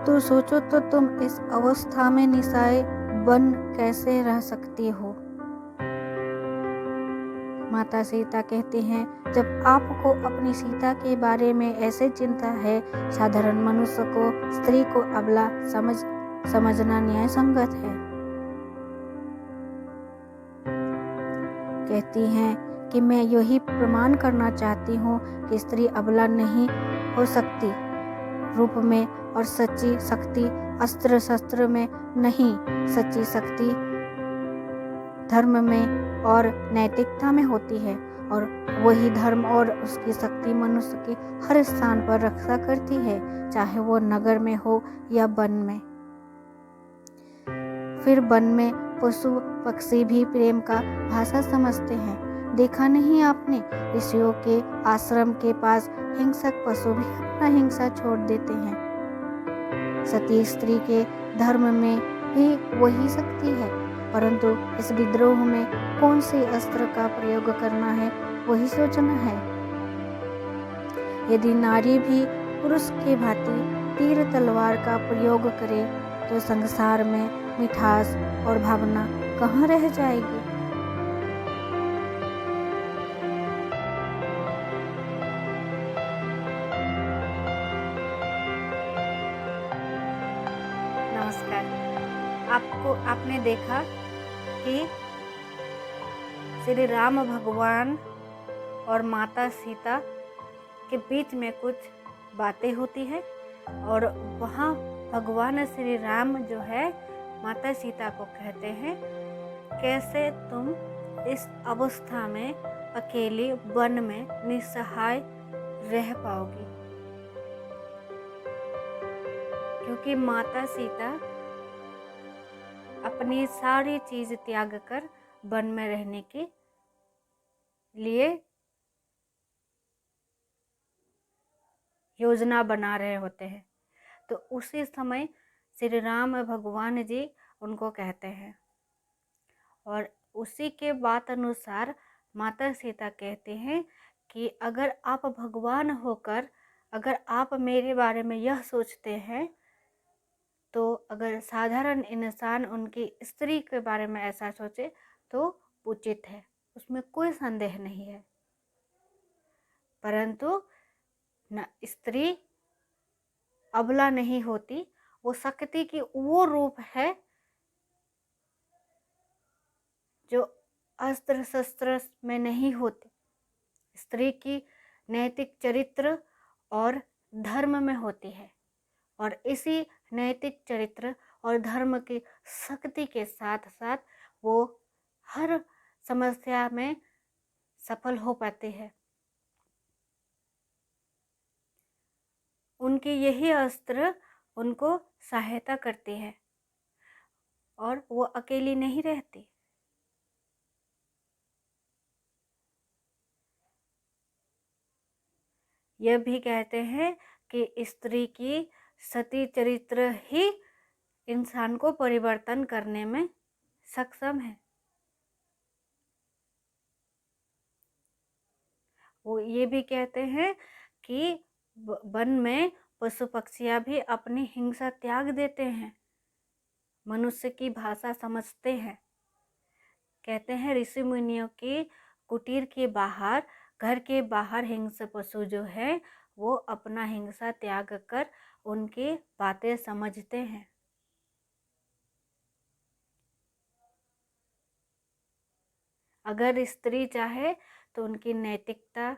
तो सोचो तो तुम इस अवस्था में निशाए बन कैसे रह सकती हो। माता सीता कहती हैं, जब आपको अपनी सीता के बारे में ऐसे चिंता है, साधारण मनुष्य को स्त्री को अबला समझना न्याय संगत है। कहती हैं कि मैं यही प्रमाण करना चाहती हूँ कि स्त्री अबला नहीं हो सकती, रूप में और सच्ची शक्ति अस्त्र शस्त्र में नहीं, सच्ची शक्ति धर्म में और नैतिकता में होती है, और वही धर्म और उसकी शक्ति मनुष्य की हर स्थान पर रक्षा करती है, चाहे वो नगर में हो या वन में। फिर वन में पशु पक्षी भी प्रेम का भाषा समझते हैं। देखा नहीं आपने, ऋषियों के आश्रम के पास हिंसक पशु भी अपना हिंसा छोड़ देते हैं। सती स्त्री के धर्म में भी वही शक्ति है, परंतु इस विद्रोह में कौन से अस्त्र का प्रयोग करना है वही सोचना है। यदि नारी भी पुरुष के भांति तीर तलवार का प्रयोग करे तो संसार में मिठास और भावना कहाँ रह जाएगी। नमस्कार। आपने देखा कि श्री राम भगवान और माता सीता के बीच में कुछ बातें होती है, और वहाँ भगवान श्री राम जो है माता सीता को कहते हैं, कैसे तुम इस अवस्था में अकेली वन में निसहाय रह पाओगी। क्योंकि माता सीता अपनी सारी चीज त्याग कर वन में रहने के लिए योजना बना रहे होते हैं। तो उसी समय श्री राम भगवान जी उनको कहते हैं, और उसी के बात अनुसार माता सीता कहते हैं कि अगर आप भगवान होकर अगर आप मेरे बारे में यह सोचते हैं, तो अगर साधारण इंसान उनकी स्त्री के बारे में ऐसा सोचे तो उचित है, उसमें कोई संदेह नहीं है। परंतु न स्त्री अबला नहीं होती, वो शक्ति की वो रूप है जो अस्त्र शस्त्र में नहीं होती। स्त्री की नैतिक चरित्र और धर्म में होती है, और इसी नैतिक चरित्र और धर्म की शक्ति के साथ साथ वो हर समस्या में सफल हो पाती है। उनकी यही अस्त्र उनको सहायता करती है, और वो अकेली नहीं रहती। यह भी कहते हैं कि स्त्री की सती चरित्र ही इंसान को परिवर्तन करने में सक्षम है। वो ये भी कहते हैं कि वन में पशु पक्षियां भी अपनी हिंसा त्याग देते हैं, मनुष्य की भाषा समझते हैं। कहते हैं ऋषि मुनियों की कुटीर के बाहर, घर के बाहर हिंसक पशु जो है वो अपना हिंसा त्याग कर उनकी बातें समझते हैं। अगर स्त्री चाहे तो उनकी नैतिकता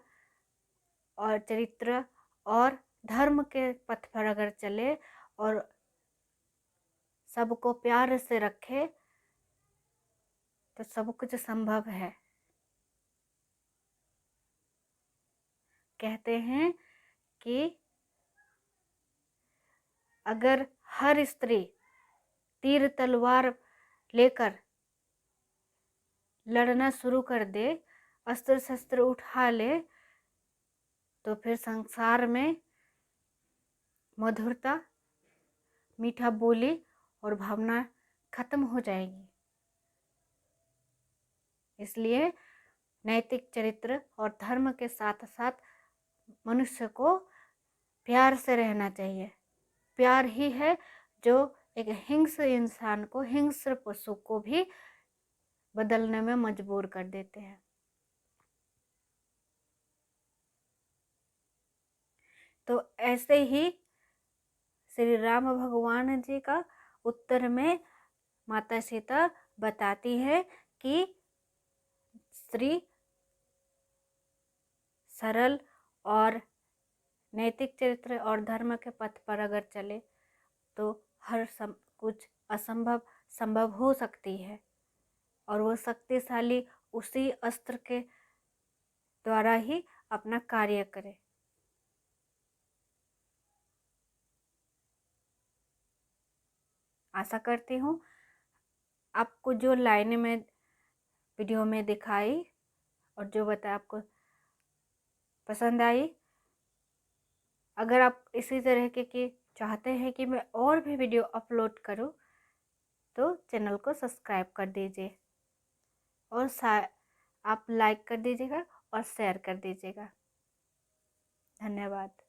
और चरित्र और धर्म के पथ पर अगर चले और सबको प्यार से रखे तो सब कुछ संभव है। कहते हैं कि अगर हर स्त्री तीर तलवार लेकर लड़ना शुरू कर दे, अस्त्र शस्त्र उठा ले, तो फिर संसार में मधुरता, मीठा बोली और भावना खत्म हो जाएगी। इसलिए नैतिक चरित्र और धर्म के साथ साथ मनुष्य को प्यार से रहना चाहिए। प्यार ही है जो एक हिंस्र इंसान को, हिंस्र पशु को भी बदलने में मजबूर कर देते हैं। तो ऐसे ही श्री राम भगवान जी का उत्तर में माता सीता बताती है कि स्त्री सरल और नैतिक चरित्र और धर्म के पथ पर अगर चले तो कुछ असंभव संभव हो सकती है, और वो शक्तिशाली उसी अस्त्र के द्वारा ही अपना कार्य करे। आशा करती हूँ आपको जो लाइनें मैं वीडियो में दिखाई और जो बताया आपको पसंद आई। अगर आप इसी तरह के चाहते हैं कि मैं और भी वीडियो अपलोड करूं तो चैनल को सब्सक्राइब कर दीजिए, और आप लाइक कर दीजिएगा और शेयर कर दीजिएगा। धन्यवाद।